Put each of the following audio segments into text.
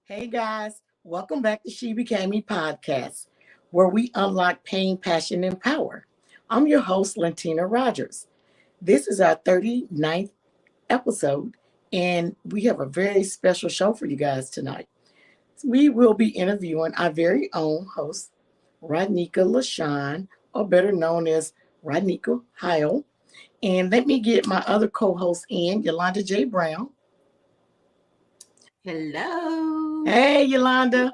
Hey guys, welcome back to She Became Me podcast, where we unlock pain, passion, and power. I'm your host, Lentina Rogers. This is our 39th episode, and we have a very special show for you guys tonight. We will be interviewing our very own host, Ronieka LaShann, or better known as Ronieka Howell. And let me get my other co-host in, Yalonda J. Brown. Hello. Hey, Yalonda.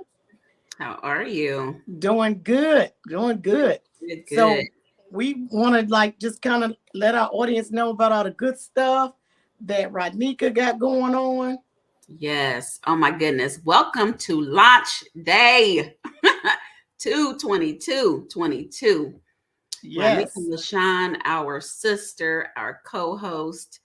How are you? Doing good. Doing good. Good, So good. we want to just kind of let our audience know about all the good stuff that Rodnika got going on. Yes. Oh my goodness. Welcome to launch day 2/22/22. Ronieka Yes. LaShann, our sister, our co-host,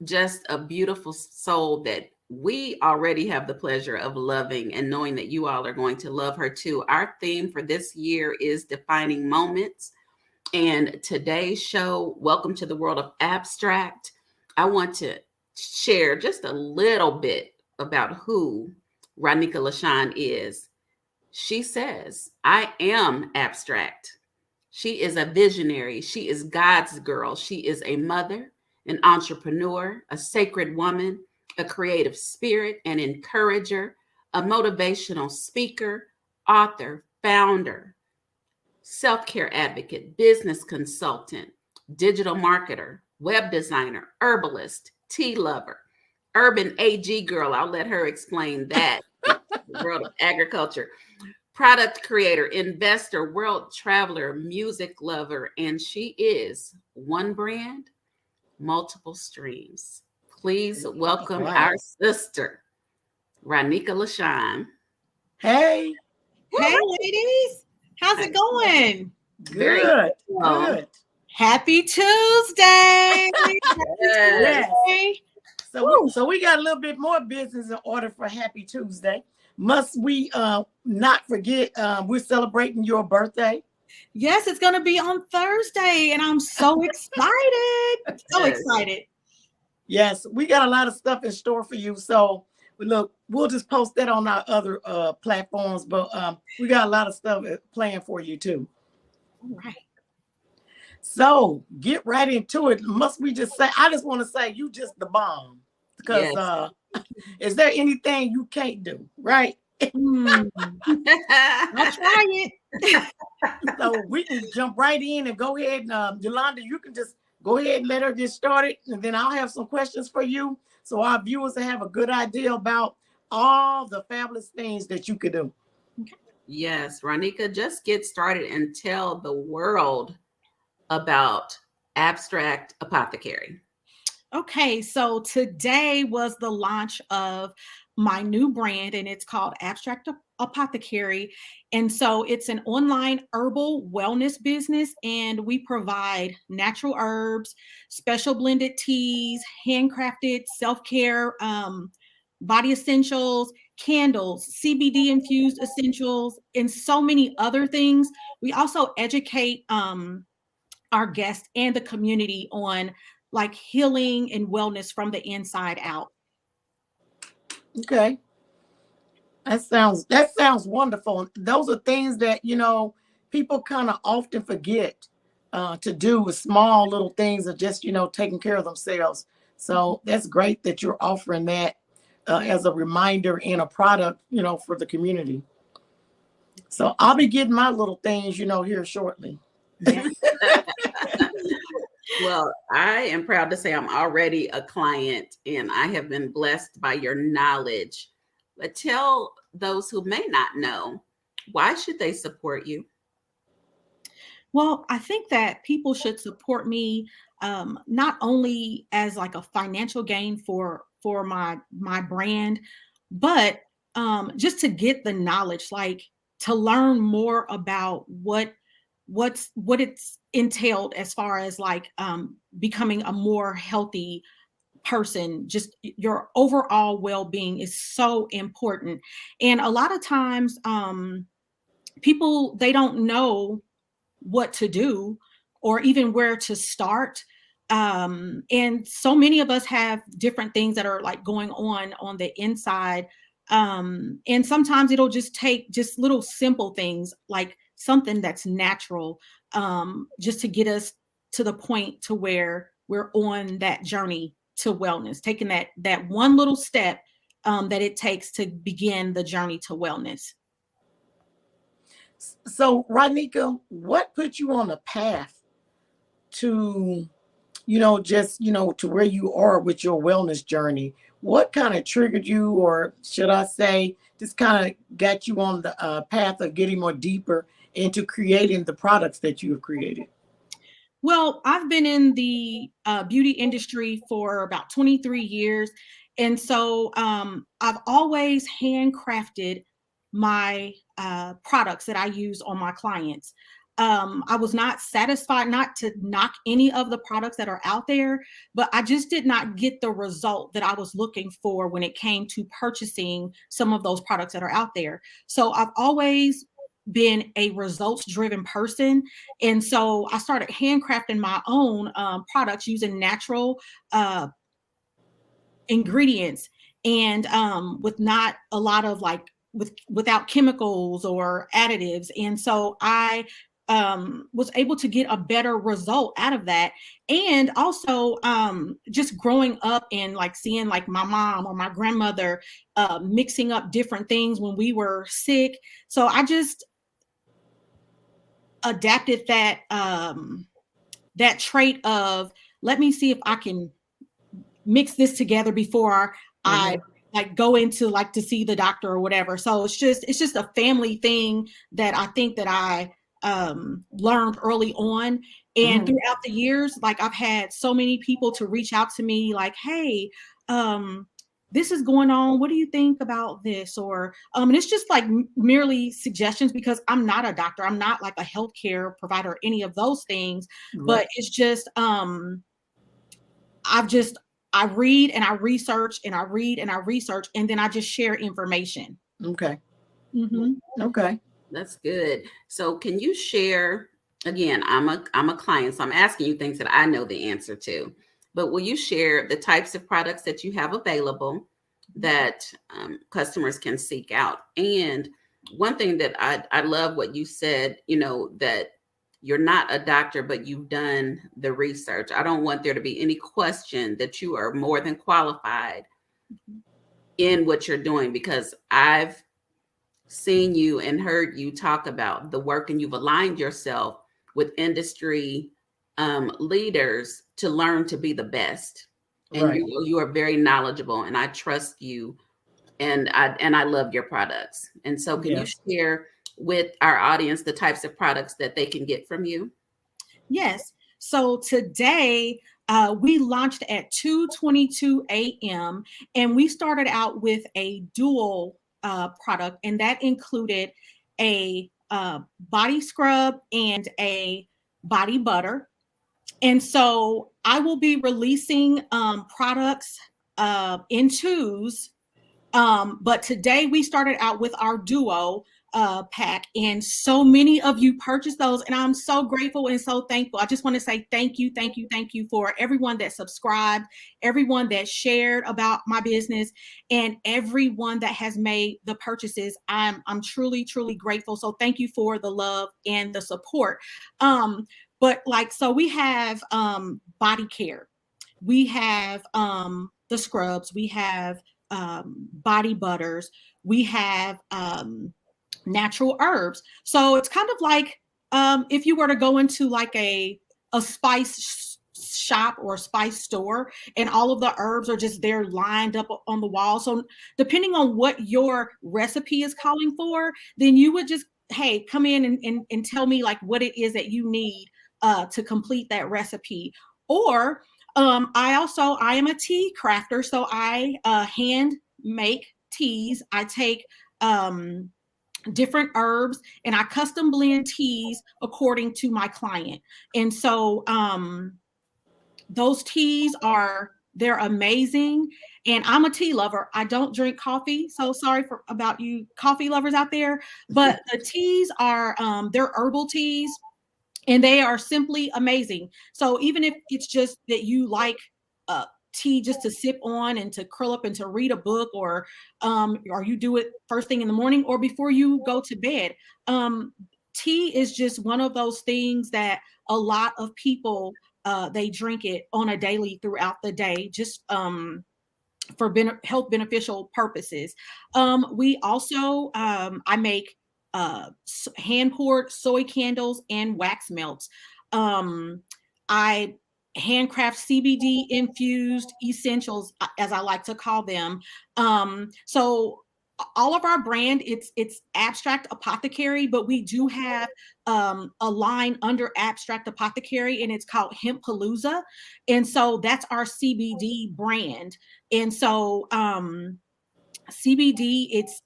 just a beautiful soul that we already have the pleasure of loving and knowing that you all are going to love her too. Our theme for this year is defining moments. And today's show, welcome to the world of abstract. I want to share just a little bit about who Ronieka LaShann is. She says, I am abstract. She is a visionary. She is God's girl. She is a mother, an entrepreneur, a sacred woman, a creative spirit, an encourager, a motivational speaker, author, founder, self-care advocate, business consultant, digital marketer, web designer, herbalist, tea lover, urban AG girl. I'll let her explain that. The world of agriculture, product creator, investor, world traveler, music lover, and she is one brand, multiple streams. Please welcome Wow. our sister, Ronieka LaShann. Hey. Hey, ladies. How's it going? Very Good. well. Good. Happy Tuesday. Yes. Tuesday. So we got a little bit more business in order for Happy Tuesday. Must we not forget we're celebrating your birthday? Yes, it's going to be on Thursday, and I'm so excited. So Yes. excited. Yes, we got a lot of stuff in store for you. So look, we'll just post that on our other platforms, but we got a lot of stuff planned for you too. All right. So get right into it. Must we just say, I just want to say you just the bomb. Because Yes. is there anything you can't do, right? I'll try it. So we can jump right in and go ahead. And Yalonda, you can just go ahead and let her get started. And then I'll have some questions for you. So our viewers will have a good idea about all the fabulous things that you could do. Yes, Ronieka, just get started and tell the world about Abstract Apothecary. Okay, so today was the launch of my new brand, and it's called Abstract Apothecary. And so it's an online herbal wellness business, and we provide natural herbs, special blended teas, handcrafted self-care body essentials, candles, CBD infused essentials, and so many other things. We also educate our guests and the community on like healing and wellness from the inside out. Okay. That sounds wonderful. Those are things that, people kind of often forget to do with small little things of just, taking care of themselves. So that's great that you're offering that as a reminder and a product, for the community. So I'll be getting my little things, here shortly. Yes. Well, I am proud to say I'm already a client and I have been blessed by your knowledge. But tell those who may not know, why should they support you? Well, I think that people should support me not only as like a financial gain for my brand, but just to get the knowledge, like to learn more about what it's entailed as far as like becoming a more healthy person. Just your overall well-being is so important, and a lot of times people, they don't know what to do or even where to start. And so many of us have different things that are like going on the inside And sometimes it'll just take just little simple things like something that's natural, just to get us to the point to where we're on that journey to wellness, taking that one little step that it takes to begin the journey to wellness. So, Ronieka, what put you on a path to, to where you are with your wellness journey? What kind of triggered you, or should I say, just kind of got you on the path of getting more deeper into creating the products that you have created? Well, I've been in the beauty industry for about 23 years. And so I've always handcrafted my products that I use on my clients. I was not satisfied, not to knock any of the products that are out there, but I just did not get the result that I was looking for when it came to purchasing some of those products that are out there. So I've always been a results driven person. And so I started handcrafting my own products using natural ingredients, and with not a lot of without chemicals or additives. And so I was able to get a better result out of that. And also just growing up and like seeing like my mom or my grandmother mixing up different things when we were sick. So I just adapted that that trait of, let me see if I can mix this together before I like go into like to see the doctor or whatever. So it's just a family thing that I think that I learned early on. And throughout the years, like I've had so many people to reach out to me like, hey, this is going on. What do you think about this? Or and it's just like merely suggestions, because I'm not a doctor. I'm not like a healthcare provider, or any of those things. Right. But it's just I read and I research and I read and I research, and then I just share information. Okay. Mm-hmm. Okay. That's good. So can you share, again, I'm a client, so I'm asking you things that I know the answer to, but will you share the types of products that you have available that customers can seek out? And one thing that I love what you said, that you're not a doctor, but you've done the research. I don't want there to be any question that you are more than qualified in what you're doing, because I've seen you and heard you talk about the work, and you've aligned yourself with industry leaders to learn to be the best. And Right. you are very knowledgeable, and I trust you, and I love your products. And so can you Yes. share with our audience the types of products that they can get from you? Yes. So today we launched at 2:22 a.m. and we started out with a dual product, and that included a body scrub and a body butter. And so I will be releasing products in twos. But today we started out with our duo pack, and so many of you purchased those, and I'm so grateful and so thankful. I just want to say thank you, thank you, thank you for everyone that subscribed, everyone that shared about my business, and everyone that has made the purchases. I'm truly, truly grateful. So thank you for the love and the support. But like, so we have body care, we have the scrubs, we have body butters, we have natural herbs. So it's kind of like if you were to go into like a spice shop or a spice store, and all of the herbs are just there lined up on the wall. So depending on what your recipe is calling for, then you would just, hey, come in and tell me like what it is that you need to complete that recipe. Or I am a tea crafter, so I hand make teas. I take different herbs and I custom blend teas according to my client. And so those teas they're amazing. And I'm a tea lover. I don't drink coffee, so sorry about you coffee lovers out there. But the teas are they're herbal teas, and they are simply amazing. So even if it's just that you like tea just to sip on and to curl up and to read a book, or you do it first thing in the morning or before you go to bed. Tea is just one of those things that a lot of people they drink it on a daily throughout the day, just for health beneficial purposes. We also I make hand poured soy candles and wax melts. I handcraft CBD infused essentials, as I like to call them. So all of our brand, it's Abstract Apothecary, but we do have a line under Abstract Apothecary, and it's called Hemppalooza. And so that's our CBD brand. And so CBD, it's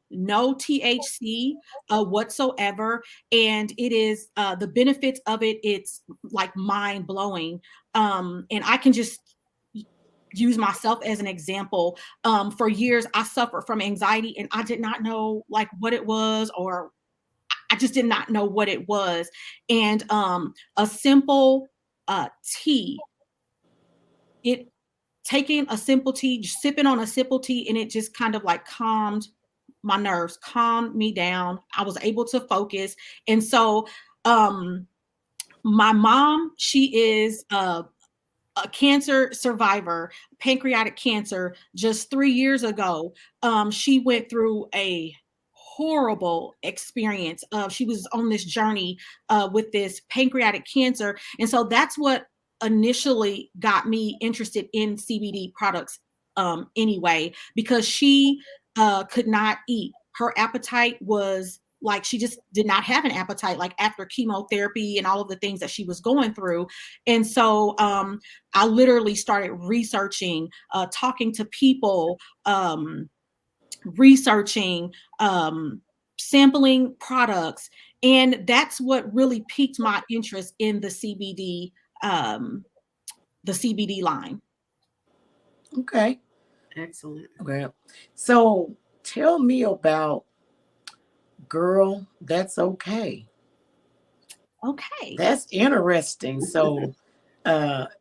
no THC whatsoever, and it is the benefits of it. It's like mind blowing, and I can just use myself as an example. For years, I suffered from anxiety, and I did not know like what it was, or I just did not know what it was. And a simple tea, it taking a simple tea, sipping on a simple tea, and it just kind of like calmed my nerves, calmed me down. I was able to focus. And so my mom, she is a cancer survivor, pancreatic cancer. Just 3 years ago, she went through a horrible experience. She was on this journey with this pancreatic cancer. And so that's what initially got me interested in CBD products anyway, because she could not eat. Her appetite was like, she just did not have an appetite, like after chemotherapy and all of the things that she was going through. And so I literally started researching, talking to people, researching, sampling products. And that's what really piqued my interest in the CBD line. Okay. Excellent. Okay. So tell me about Girl, That's Okay. Okay. That's interesting. So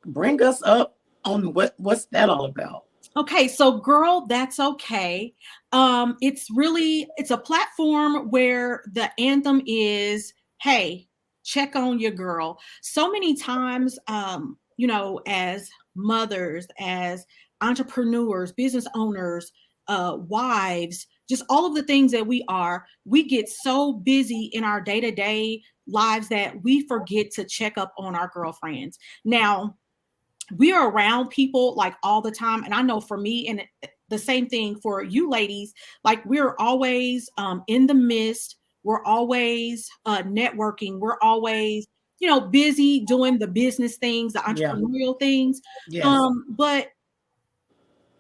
bring us up on what's that all about? Okay, so Girl, That's Okay. It's a platform where the anthem is, hey, check on your girl. So many times, as mothers, as entrepreneurs, business owners, wives, just all of the things that we get so busy in our day-to-day lives that we forget to check up on our girlfriends. Now, we are around people like all the time. And I know for me, and the same thing for you ladies, like we're always in the midst. We're always networking. We're always, busy doing the business things, the entrepreneurial things. Yes. But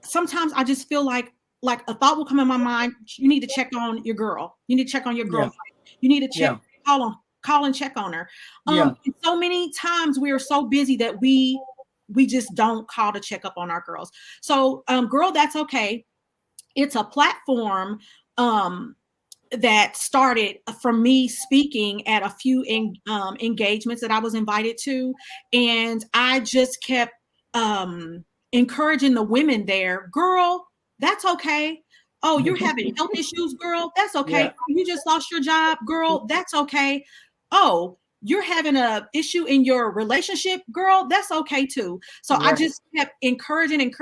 sometimes I just feel like a thought will come in my mind. You need to check on your girl. You need to check on your girlfriend. You need to check, call and check on her. So many times we are so busy that we just don't call to check up on our girls. So Girl, That's Okay. It's a platform that started from me speaking at a few engagements that I was invited to. And I just kept encouraging the women there. Girl, that's okay. Oh, you're having health issues, girl. That's okay. You just lost your job, girl. That's okay. Oh, you're having a issue in your relationship, girl, that's okay too. So I just kept encouraging. And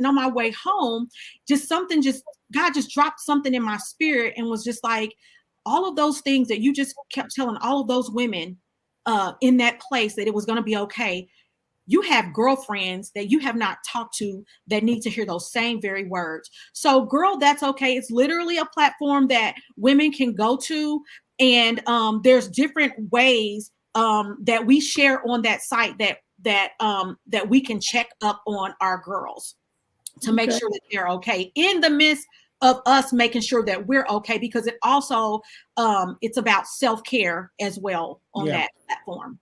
on my way home, God just dropped something in my spirit and was just like, all of those things that you just kept telling all of those women in that place that it was going to be okay. You have girlfriends that you have not talked to that need to hear those same very words. So Girl, That's Okay. It's literally a platform that women can go to. And there's different ways that we share on that site that we can check up on our girls to make sure that they're okay in the midst of us making sure that we're okay, because it also it's about self-care as well on that platform.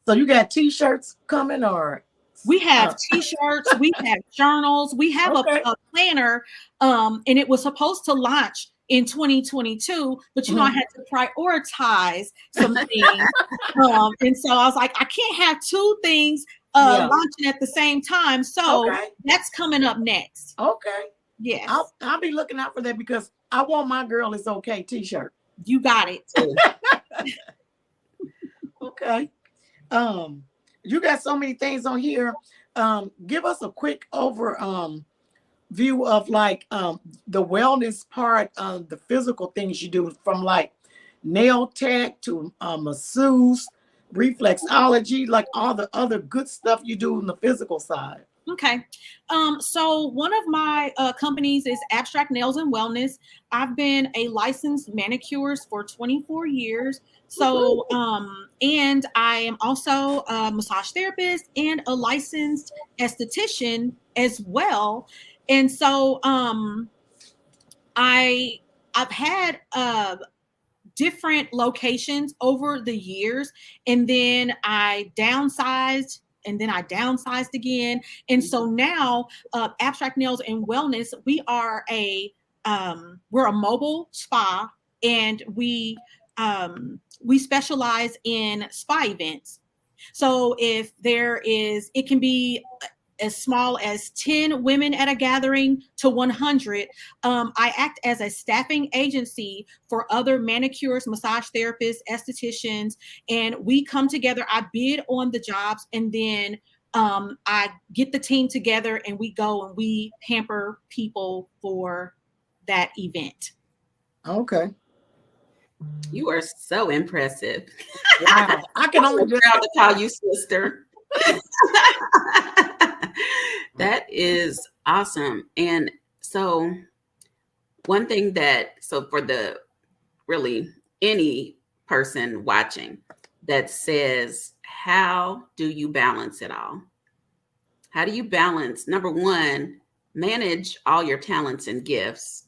So you got t-shirts coming, or we have t-shirts, we have journals, we have a planner, and it was supposed to launch in 2022, but I had to prioritize some things. And so I was like, I can't have two things Yeah. launching at the same time. So Okay. that's coming up next. Okay. Yes, I'll be looking out for that because I want my girl is okay t-shirt. you got it. Okay. You got so many things on here. Give us a quick view of like the wellness part of the physical things you do, from like nail tech to masseuse, reflexology, like all the other good stuff you do on the physical side. Okay. So one of my companies is Abstract Nails and Wellness. I've been a licensed manicurist for 24 years. So, and I am also a massage therapist and a licensed esthetician as well. And so, I've had different locations over the years, and then I downsized, and then I downsized again. And so now Abstract Nails and Wellness, we're a mobile spa, and we specialize in spa events. So if there is, it can be as small as 10 women at a gathering to 100. I act as a staffing agency for other manicurists, massage therapists, estheticians, and we come together. I bid on the jobs, and then I get the team together, and we go and we pamper people for that event. Okay. You are so impressive. Wow. I can only I'm just proud to call you sister. That is awesome. And so one thing so for the really any person watching that says, how do you balance it all? How do you balance, number one, manage all your talents and gifts?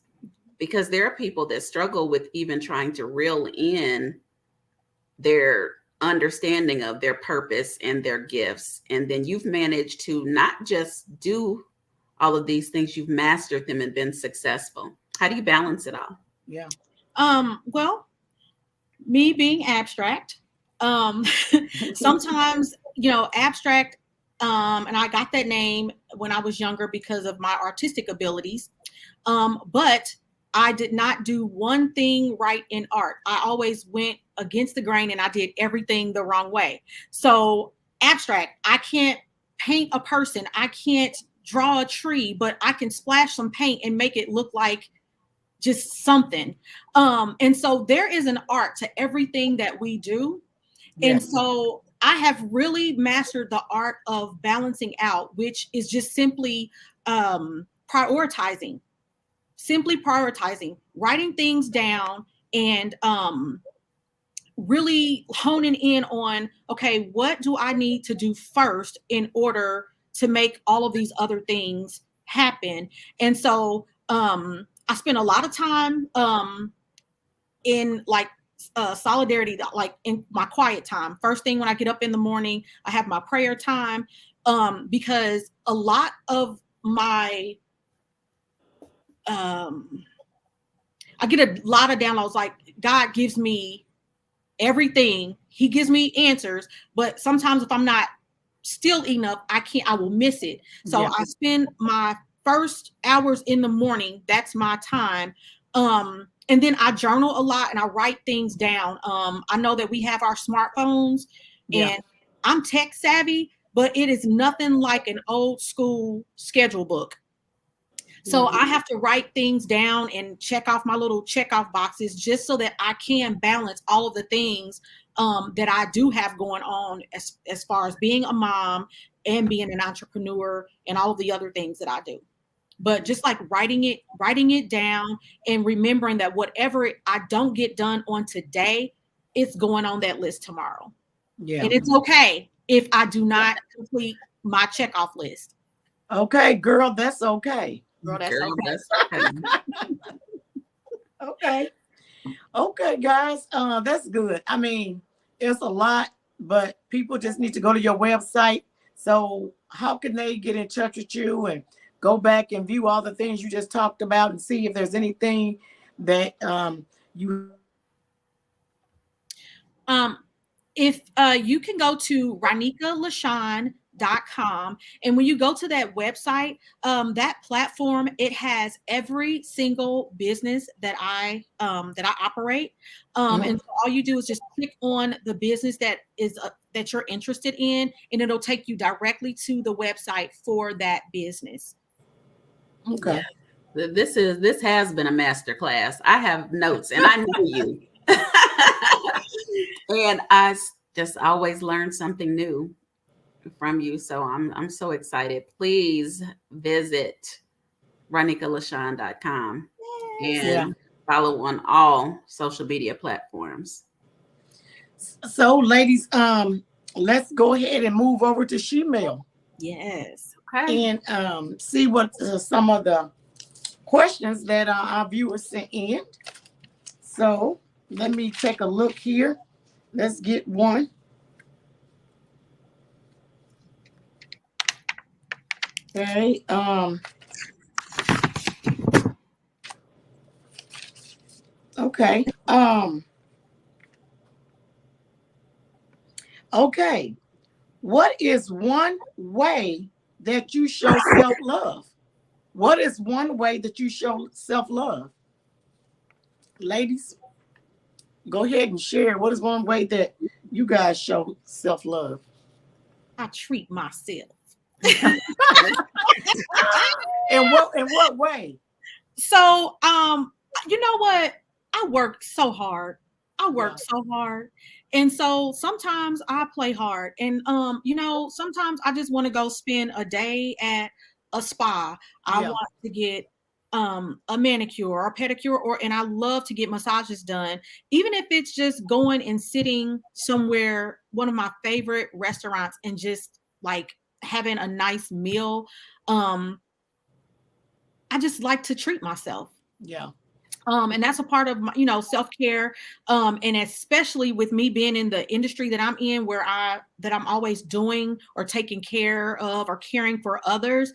Because there are people that struggle with even trying to reel in their understanding of their purpose and their gifts. And then you've managed to not just do all of these things, you've mastered them and been successful. How do you balance it all? yeah. Well, me being abstract, sometimes, abstract, and I got that name when I was younger because of my artistic abilities. But I did not do one thing right in art. I always went against the grain, and I did everything the wrong way. So abstract, I can't paint a person. I can't draw a tree, but I can splash some paint and make it look like just something. And so there is an art to everything that we do. And Yes. so I have really mastered the art of balancing out, which is just simply prioritizing, writing things down, and really honing in on, okay, what do I need to do first in order to make all of these other things happen? And so I spend a lot of time in like solidarity, like in my quiet time. First thing when I get up in the morning, I have my prayer time, because a lot of my I get a lot of downloads. Like, God gives me everything. He gives me answers, but sometimes if I'm not still enough, I will miss it. So Yeah. I spend my first hours in the morning. That's my time. And then I journal a lot and I write things down. I know that we have our smartphones, Yeah. and I'm tech savvy, but it is nothing like an old school schedule book. So I have to write things down and check off my little check off boxes just so that I can balance all of the things that I do have going on as far as being a mom and being an entrepreneur and all of the other things that I do. But just like writing it down and remembering that whatever I don't get done on today, it's going on that list tomorrow. Yeah. And it's okay if I do not complete my check off list. Okay, girl, that's okay. Girl, that's Girl, okay. that's okay. Okay. Okay, guys. That's good. I mean, it's a lot, but people just need to go to your website. So how can they get in touch with you and go back and view all the things you just talked about and see if there's anything that you If you can go to Ronieka LaShann untitled.com. And when you go to that website, that platform, it has every single business that I operate. And so all you do is just click on the business that is that you're interested in, and it'll take you directly to the website for that business. Okay. Yeah. This has been a master class. I have notes, and I know you. And I just always learn something new from you. So I'm so excited. Please visit RoniekaLaShann.com and follow on all social media platforms. So, ladies, let's go ahead and move over to Shemail. Yes. Okay. And see what some of the questions that our viewers sent in. So let me take a look here. Let's get one. Okay. Okay. Okay. What is one way that you show self-love? What is one way that you show self-love? Ladies, go ahead and share. What is one way that you guys show self-love? I treat myself. In what way? So, you know what? I work so hard. So hard. And so sometimes I play hard. And sometimes I just want to go spend a day at a spa. I want to get a manicure or a pedicure, and I love to get massages done. Even if it's just going and sitting somewhere, one of my favorite restaurants, and just like having a nice meal. I just like to treat myself. Yeah. And that's a part of my, self-care. And especially with me being in the industry that I'm in, where I'm always doing or taking care of or caring for others.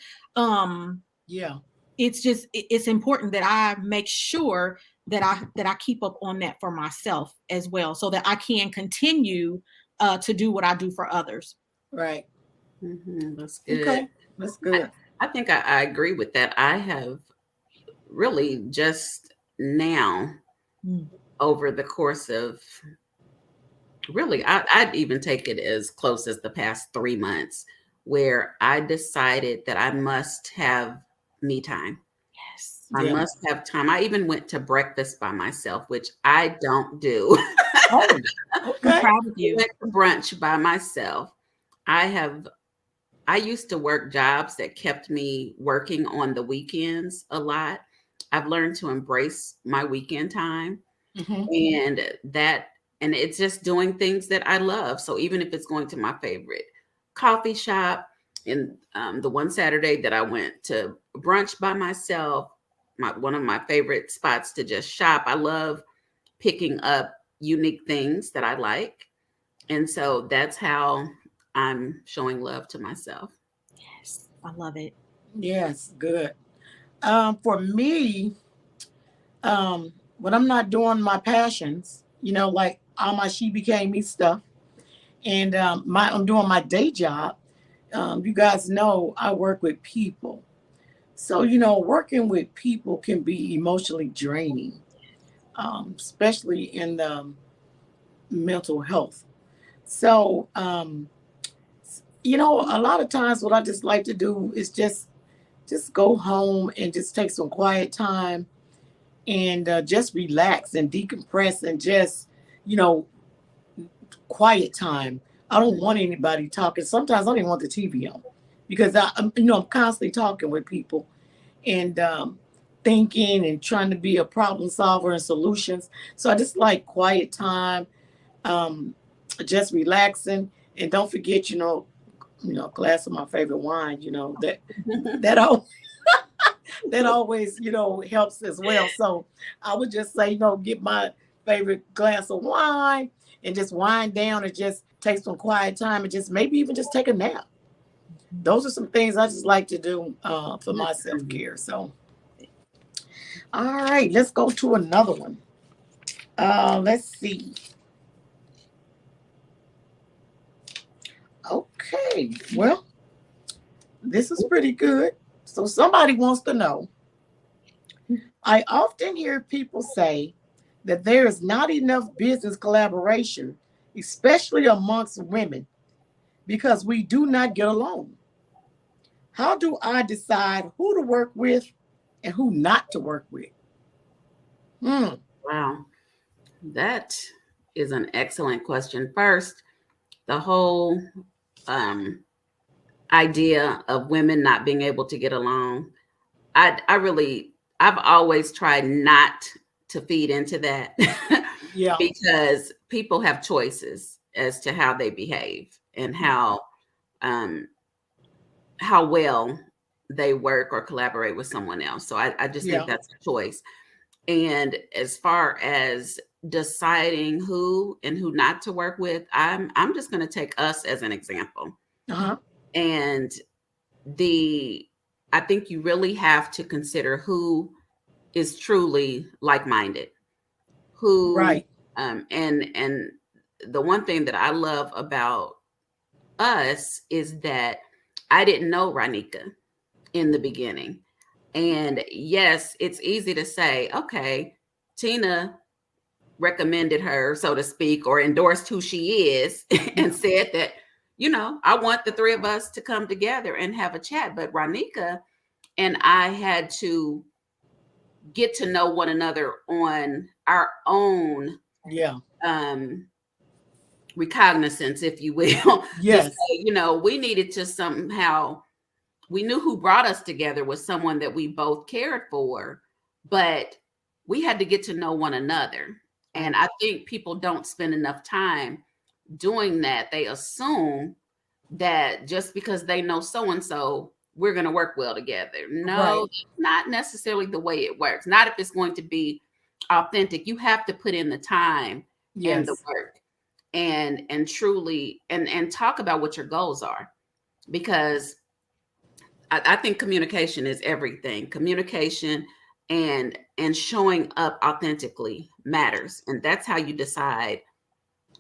It's important that I make sure that I keep up on that for myself as well, so that I can continue to do what I do for others. Right. Mm-hmm. That's good. Okay. That's good. I think I agree with that. I have really just now, over the course of really, I'd even take it as close as the past 3 months, where I decided that I must have me time. Yes. I must have time. I even went to breakfast by myself, which I don't do. Oh, okay. I'm proud of you. I went to brunch by myself. I used to work jobs that kept me working on the weekends a lot. I've learned to embrace my weekend time, and it's just doing things that I love. So even if it's going to my favorite coffee shop, and the one Saturday that I went to brunch by myself, one of my favorite spots to just shop. I love picking up unique things that I like. And so that's how I'm showing love to myself. Yes, I love it. Yes, good. For me, when I'm not doing my passions, like all my She Became Me stuff, and I'm doing my day job. You guys know I work with people. So, working with people can be emotionally draining, especially in the mental health. So, a lot of times what I just like to do is just go home and just take some quiet time and just relax and decompress and just, quiet time. I don't want anybody talking. Sometimes I don't even want the TV on because I'm constantly talking with people and thinking and trying to be a problem solver and solutions. So I just like quiet time, just relaxing, and don't forget, a glass of my favorite wine. That all that always helps as well. So I would just say, get my favorite glass of wine and just wind down and just take some quiet time and just maybe even just take a nap. Those are some things I just like to do for my self-care. So, all right, let's go to another one. Let's see. Okay, well, This is pretty good. So somebody wants to know. I often hear people say that there is not enough business collaboration, especially amongst women, because we do not get along. How do I decide who to work with and who not to work with? Hmm. Wow, that is an excellent question. First, the whole um, idea of women not being able to get along, I've always tried not to feed into that Yeah. because people have choices as to how they behave and um, how well they work or collaborate with someone else. So I just think Yeah. that's a choice. And as far as deciding who and who not to work with, I'm just going to take us as an example. Uh-huh. And the I think you really have to consider who is truly like-minded, who Right. and the one thing that I love about us is that I didn't know Ronieka in the beginning. And yes, it's easy to say, okay, Tina recommended her, so to speak, or endorsed who she is and said that, I want the three of us to come together and have a chat. But Ronieka and I had to get to know one another on our own Yeah. um recognizance, if you will, to say, Yes. we needed to somehow, we knew who brought us together was someone that we both cared for, but we had to get to know one another. And I think people don't spend enough time doing that. They assume that just because they know so and so, we're going to work well together. No, Right. that's not necessarily the way it works. Not if it's going to be authentic. You have to put in the time and the Yes. work and truly and talk about what your goals are, because I think communication is everything. Communication and showing up authentically matters, and that's how you decide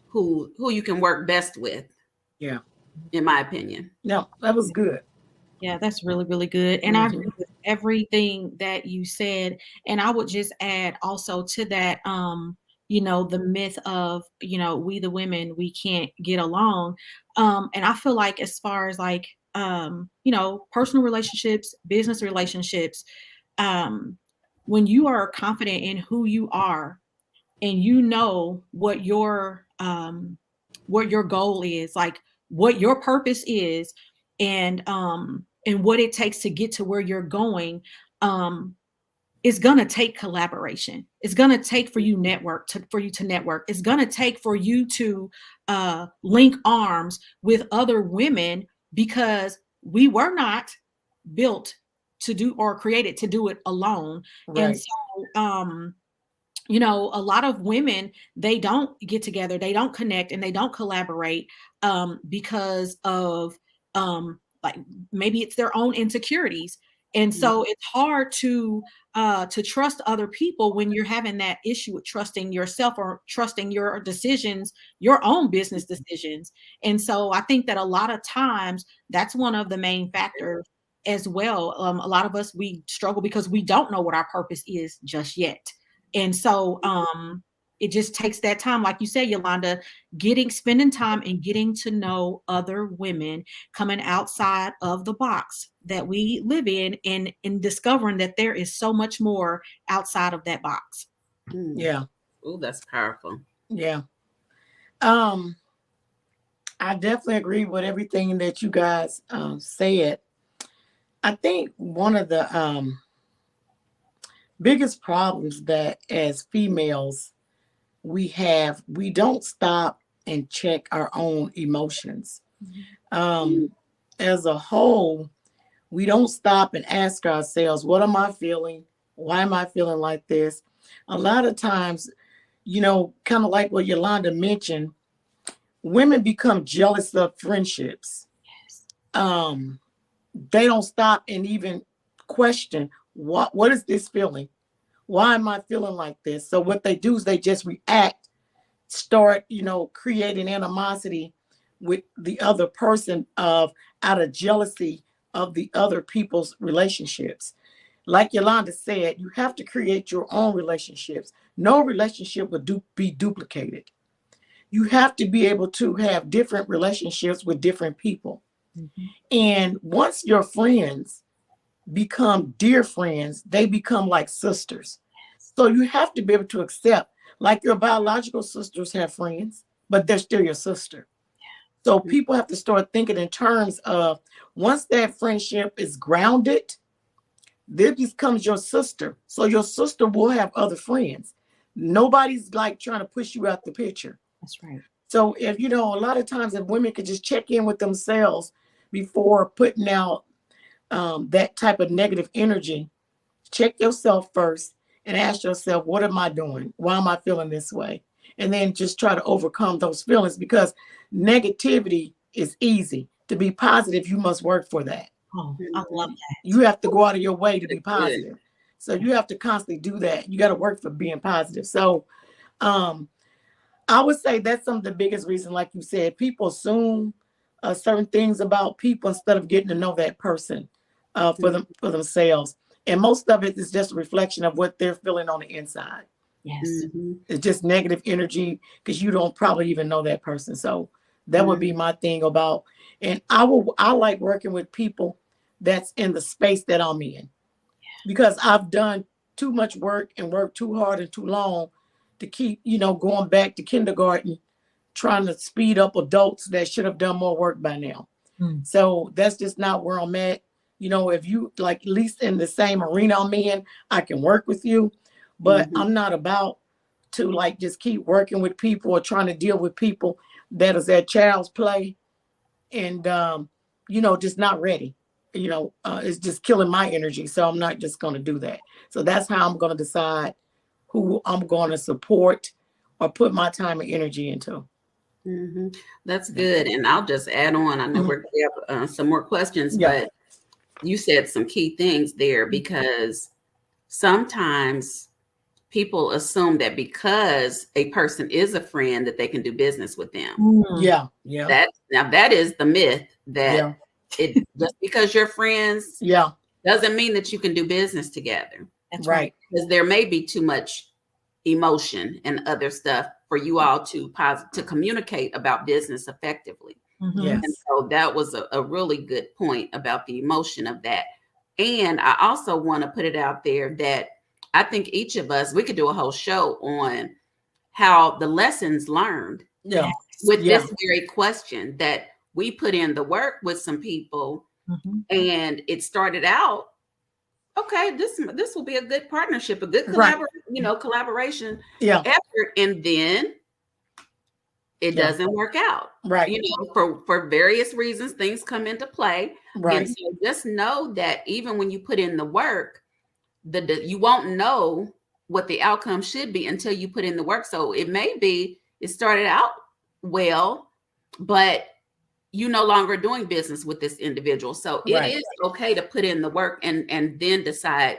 who you can work best with, Yeah. in my opinion. No, that was good. Yeah, that's really, really good. And I agree Mhm. with everything that you said. And I would just add also to that, the myth of, we the women, we can't get along. And I feel like as far as like, personal relationships, business relationships, um, when you are confident in who you are and you know what your goal is, like what your purpose is, and what it takes to get to where you're going, um it's going to take collaboration. It's going to take for you to network. It's going to take for you to link arms with other women, because we were not built to do or created to do it alone. And Right. so a lot of women, they don't get together, they don't connect, and they don't collaborate, because of like maybe it's their own insecurities. And Mhm. so it's hard to trust other people when you're having that issue with trusting yourself or trusting your decisions, your own business decisions. And so I think that a lot of times that's one of the main factors as well. A lot of us, we struggle because we don't know what our purpose is just yet. And so it just takes that time, like you said, Yalonda, spending time and getting to know other women, coming outside of the box that we live in, and discovering that there is so much more outside of that box. Mm. Yeah. Oh, that's powerful. Yeah. Um, I definitely agree with everything that you guys said. I think one of the biggest problems that as females we don't stop and check our own emotions. Um, as a whole, we don't stop and ask ourselves, what am I feeling? Why am I feeling like this? A lot of times, kind of like what Yolanda mentioned, women become jealous of friendships. Yes. Um, they don't stop and even question what is this feeling? Why am I feeling like this? So what they do is they just react, start, creating animosity with the other person of out of jealousy of the other people's relationships. Like Yalonda said, you have to create your own relationships. No relationship will be duplicated. You have to be able to have different relationships with different people. Mhm. And once your friends become dear friends, they become like sisters. So you have to be able to accept, like your biological sisters have friends, but they're still your sister. So people have to start thinking in terms of once that friendship is grounded, this becomes your sister. So your sister will have other friends. Nobody's like trying to push you out the picture. That's right. So if a lot of times if women could just check in with themselves before putting out that type of negative energy, check yourself first and ask yourself, what am I doing? Why am I feeling this way? And then just try to overcome those feelings, because negativity is easy. To be positive, you must work for that. Oh, I love that. You have to go out of your way to be positive. So you have to constantly do that. You got to work for being positive. So I would say that's some of the biggest reasons, like you said, people assume certain things about people instead of getting to know that person for themselves. And most of it is just a reflection of what they're feeling on the inside. Yes. Mm-hmm. It's just negative energy because you don't probably even know that person. So that would be my thing about, and I like working with people that's in the space that I'm in, because I've done too much work and worked too hard and too long to keep, going back to kindergarten, trying to speed up adults that should have done more work by now. So that's just not where I'm at. If you like, at least in the same arena I'm in, I can work with you, but I'm not about to like just keep working with people or trying to deal with people that is at child's play and, just not ready. It's just killing my energy. So I'm not just going to do that. So that's how I'm going to decide who I'm going to support or put my time and energy into. Mm-hmm. That's good. And I'll just add on. I know we have some more questions, but you said some key things there, because sometimes people assume that because a person is a friend that they can do business with them. Yeah. That is the myth, that it just because you're friends doesn't mean that you can do business together. That's right. Because there may be too much emotion and other stuff for you all to communicate about business effectively. Yes. And so that was a really good point about the emotion of that. And I also want to put it out there that I think each of us, we could do a whole show on how the lessons learned with this very question, that we put in the work with some people and it started out, okay, this will be a good partnership, a good collaboration effort. And then it doesn't work out. Right. For various reasons, things come into play. Right. And so just know that even when you put in the work, you won't know what the outcome should be until you put in the work. So it may be, it started out well, but you no longer doing business with this individual. So it is okay to put in the work and then decide,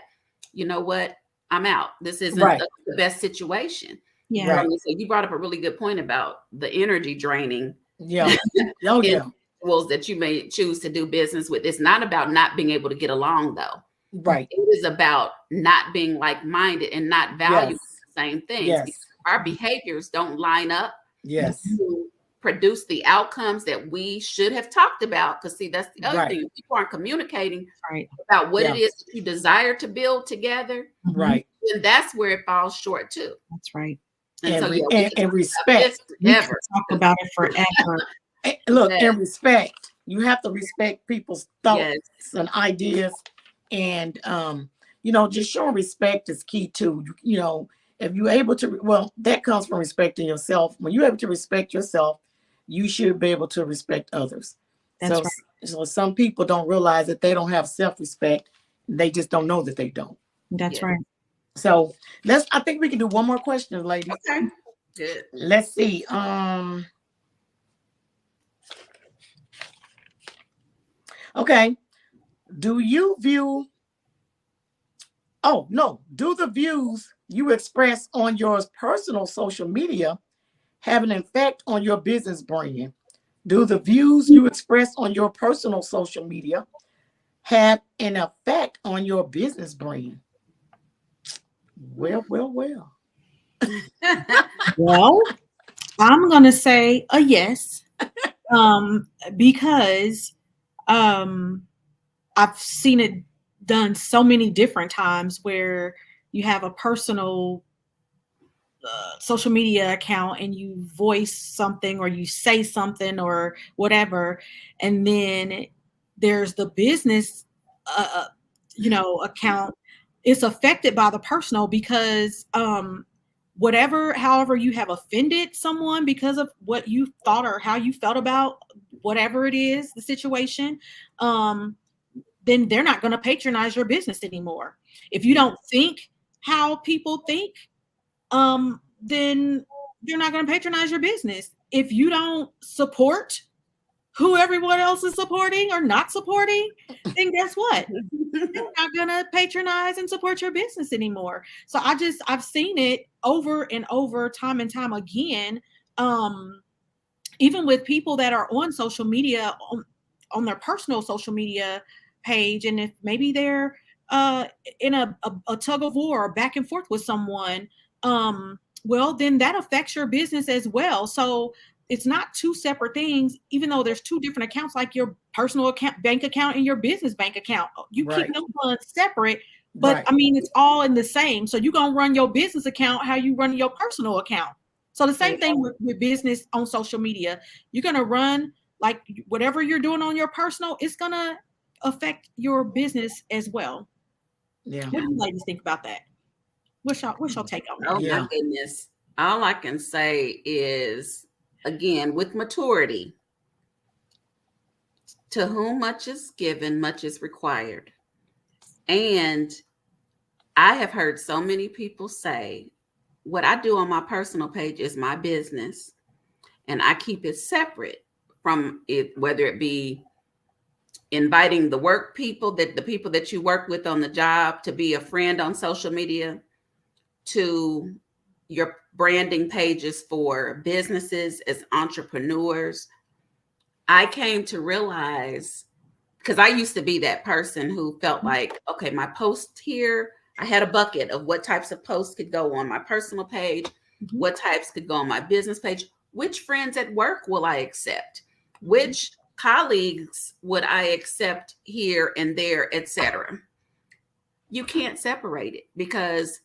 you know what, I'm out. This isn't the best situation. Yeah. Right. So you brought up a really good point about the energy draining. Yeah. Individuals that you may choose to do business with. It's not about not being able to get along, though. Right. It is about not being like-minded and not valuing the same things. Yes. Our behaviors don't line up. Yes. To produce the outcomes that we should have talked about. Because see, that's the other thing. People aren't communicating about what it is that you desire to build together. Right. And that's where it falls short too. That's right. And respect. We can talk about it forever. Look, and respect. You have to respect people's thoughts and ideas. And, just showing respect is key too. If you're able to, that comes from respecting yourself. When you're able to respect yourself, you should be able to respect others. That's right. So some people don't realize that they don't have self-respect. They just don't know that they don't. That's right. So I think we can do one more question, ladies. Okay. Good. Let's see. Okay. Do the views you express on your personal social media have an effect on your business brand? Do the views you express on your personal social media have an effect on your business brand? Well, well, well. Well, I'm gonna say a yes, because um, I've seen it done so many different times where you have a personal social media account and you voice something or you say something or whatever, and then there's the business account. It's affected by the personal because however you have offended someone because of what you thought or how you felt about whatever it is, the situation, then they're not going to patronize your business anymore. If you don't think how people think, then they're not going to patronize your business. If you don't support who everyone else is supporting or not supporting, then guess what? They're not going to patronize and support your business anymore. So I've seen it over and over, time and time again. Even with people that are on social media, on their personal social media page, and if maybe they're in a tug of war or back and forth with someone, well, then that affects your business as well. So it's not two separate things, even though there's two different accounts, like your personal account, bank account, and your business bank account. You Right. keep those ones separate, but Right. I mean, it's all in the same. So you're gonna run your business account how you run your personal account. So the same thing with business on social media. You're gonna run like whatever you're doing on your personal, it's gonna affect your business as well. Yeah. What do you ladies think about that? What's your take on that? Oh Yeah. my goodness. All I can say is, again, with maturity, to whom much is given, much is required. And I have heard so many people say, what I do on my personal page is my business, and I keep it separate from it, whether it be inviting the work people, that the people that you work with on the job, to be a friend on social media, to your branding pages for businesses as entrepreneurs. I came to realize, because I used to be that person who felt like, okay, my post here, I had a bucket of what types of posts could go on my personal page, what types could go on my business page, which friends at work will I accept, which colleagues would I accept here and there, etc. You can't separate it because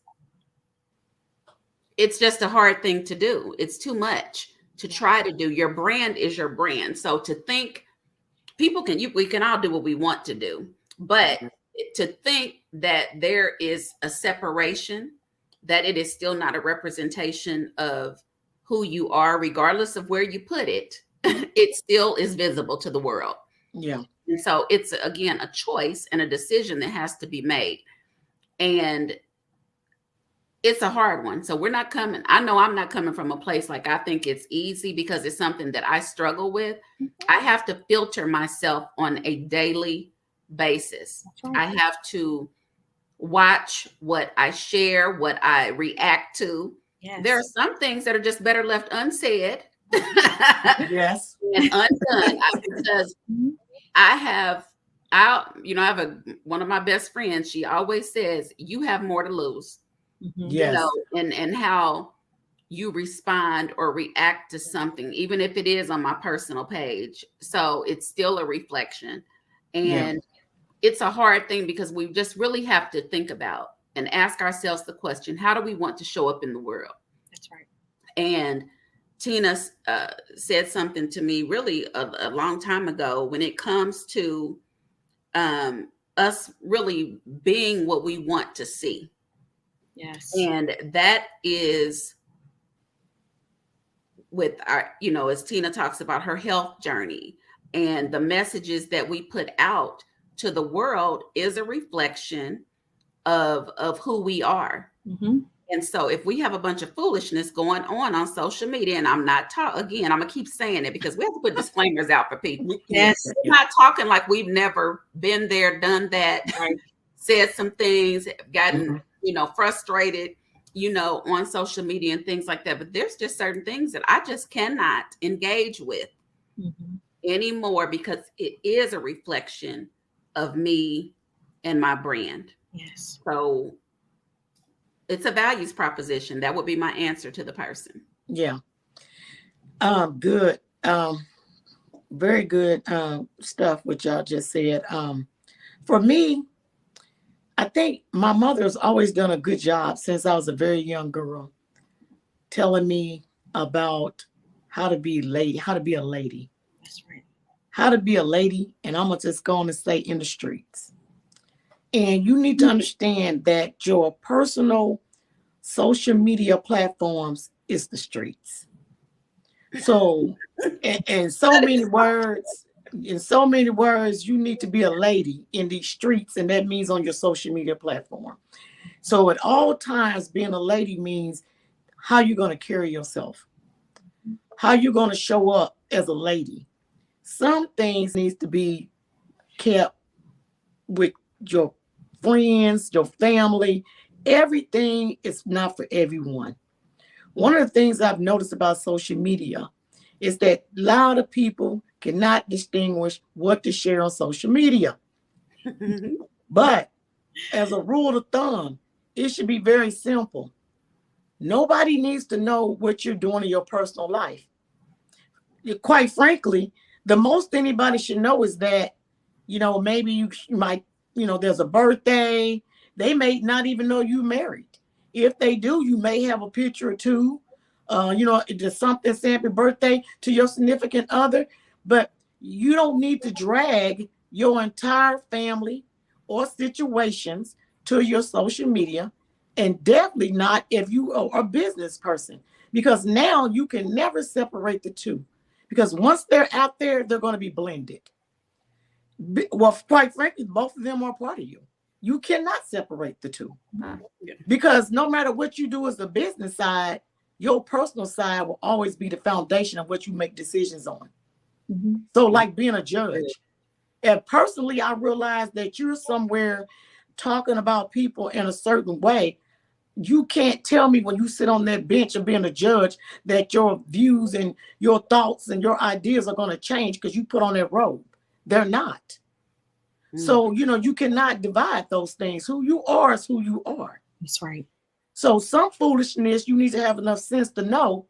it's just a hard thing to do. It's too much to try to do. Your brand is your brand. So to think we can all do what we want to do, but to think that there is a separation, that it is still not a representation of who you are, regardless of where you put it, it still is visible to the world. Yeah. And so it's, again, a choice and a decision that has to be made. And it's a hard one. So I know I'm not coming from a place like I think it's easy, because it's something that I struggle with. I have to filter myself on a daily basis. I have to watch what I share, what I react to. Yes. There are some things that are just better left unsaid. Yes. And undone, because I have one of my best friends. She always says, you have more to lose. Yes. And how you respond or react to something, even if it is on my personal page. So it's still a reflection. And it's a hard thing, because we just really have to think about and ask ourselves the question, how do we want to show up in the world? That's right. And Tina said something to me really a long time ago when it comes to us really being what we want to see. Yes. And that is with our, as Tina talks about her health journey, and the messages that we put out to the world is a reflection of who we are. And so if we have a bunch of foolishness going on social media, and I'm not again, I'm gonna keep saying it because we have to put disclaimers out for people. Yes. We're not talking like we've never been there, done that, said some things, gotten, frustrated, on social media and things like that. But there's just certain things that I just cannot engage with anymore, because it is a reflection of me and my brand. Yes. So it's a values proposition. That would be my answer to the person. Yeah. Good. Very good stuff what y'all just said. For me, I think my mother has always done a good job since I was a very young girl, telling me about how to be lady, how to be a lady, That's right. how to be a lady, and I'm gonna just go on and say in the streets. And you need to understand that your personal social media platforms is the streets. So, in so many words, you need to be a lady in these streets, and that means on your social media platform. So, at all times, being a lady means how you're going to carry yourself, how you're going to show up as a lady. Some things needs to be kept with your friends, your family. Everything is not for everyone. One of the things I've noticed about social media is that a lot of people cannot distinguish what to share on social media. But as a rule of thumb, it should be very simple. Nobody needs to know what you're doing in your personal life. Quite frankly, the most anybody should know is that, maybe you might, there's a birthday. They may not even know you married. If they do, you may have a picture or two, just something saying happy birthday to your significant other. But you don't need to drag your entire family or situations to your social media, and definitely not if you are a business person, because now you can never separate the two. Because once they're out there, they're going to be blended. Well, quite frankly, both of them are part of you. You cannot separate the two. Because no matter what you do as a business side, your personal side will always be the foundation of what you make decisions on. Mm-hmm. So, like being a judge. And personally, I realized that you're somewhere talking about people in a certain way. You can't tell me when you sit on that bench of being a judge that your views and your thoughts and your ideas are going to change because you put on that robe. They're not. So, you cannot divide those things. Who you are is who you are. That's right. So some foolishness, you need to have enough sense to know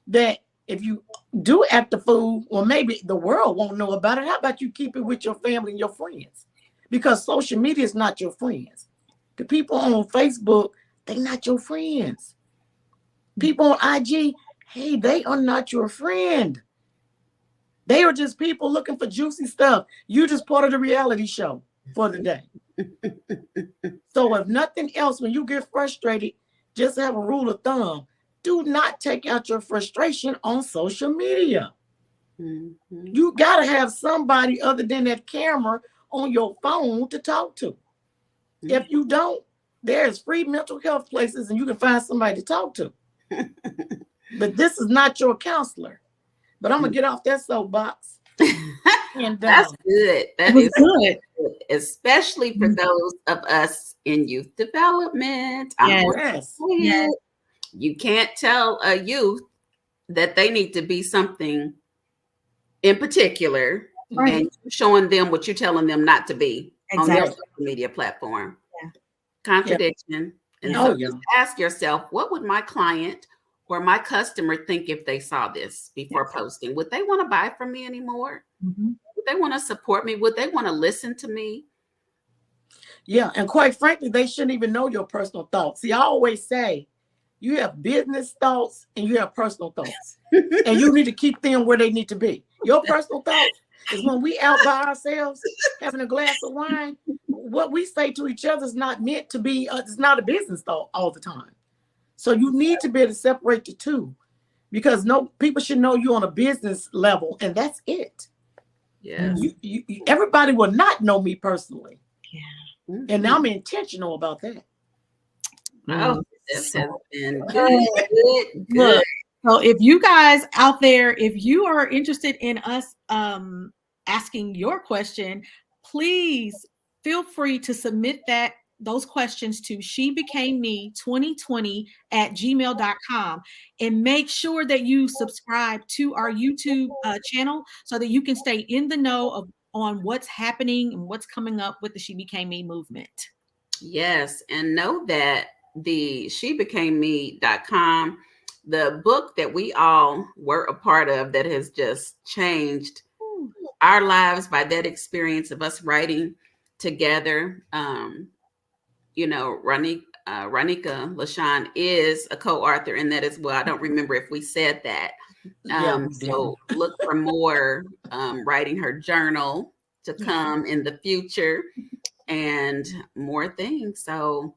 that if you do act a fool, or maybe the world won't know about it, how about you keep it with your family and your friends? Because social media is not your friends. The people on Facebook, they're not your friends. People on IG, hey, they are not your friend. They are just people looking for juicy stuff. You're just part of the reality show for the day. So if nothing else, when you get frustrated, just have a rule of thumb. Do not take out your frustration on social media. Mm-hmm. You got to have somebody other than that camera on your phone to talk to. Mm-hmm. If you don't, there's free mental health places and you can find somebody to talk to. But this is not your counselor. But I'm going to get off that soapbox. And, that's good. That is good. Especially for those of us in youth development. Yes. You can't tell a youth that they need to be something in particular, right, and showing them what you're telling them not to be on their social media platform. Yeah. Contradiction. Yeah. And so just ask yourself, what would my client or my customer think if they saw this before posting? Would they want to buy from me anymore? Mm-hmm. Would they want to support me? Would they want to listen to me? Yeah, and quite frankly, they shouldn't even know your personal thoughts. See, I always say you have business thoughts and you have personal thoughts. And you need to keep them where they need to be. Your personal thoughts is when we out by ourselves having a glass of wine. What we say to each other is not meant to be, it's not a business thought all the time. So you need to be able to separate the two, because people should know you on a business level, and that's it. Yeah. Everybody will not know me personally. Yeah. Mm-hmm. And I'm intentional about that. Oh, this has been good. So if you guys out there, if you are interested in us asking your question, please feel free to submit those questions to shebecameme2020@gmail.com, and make sure that you subscribe to our YouTube channel so that you can stay in the know on what's happening and what's coming up with the She Became Me movement. Yes, and know that the shebecameme.com, the book that we all were a part of that has just changed our lives by that experience of us writing together. Ronieka LaShann is a co-author in that as well. I don't remember if we said that. Yeah, we So look for more writing her journal to come in the future and more things. So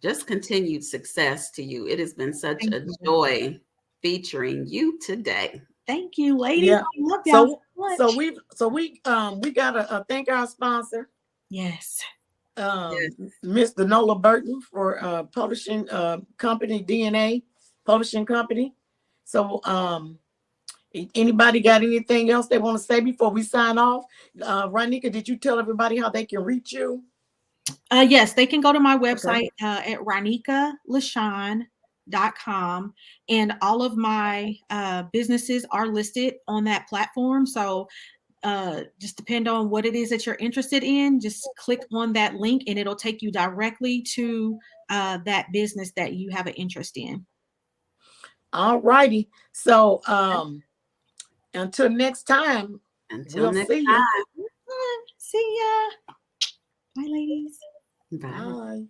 just continued success to you. It has been such a joy featuring you today. Thank you, ladies. Yeah. I love y'all So so we gotta thank our sponsor. Yes. Miss Nola Burton for publishing company DNA Publishing Company. So anybody got anything else they want to say before we sign off? Ronieka, did you tell everybody how they can reach you? Yes, they can go to my website at RoniekaLaShann.com, and all of my businesses are listed on that platform. So just depend on what it is that you're interested in. Just click on that link and it'll take you directly to that business that you have an interest in. All righty. So until next time, we'll see you. See ya. Bye, ladies. Bye. Bye.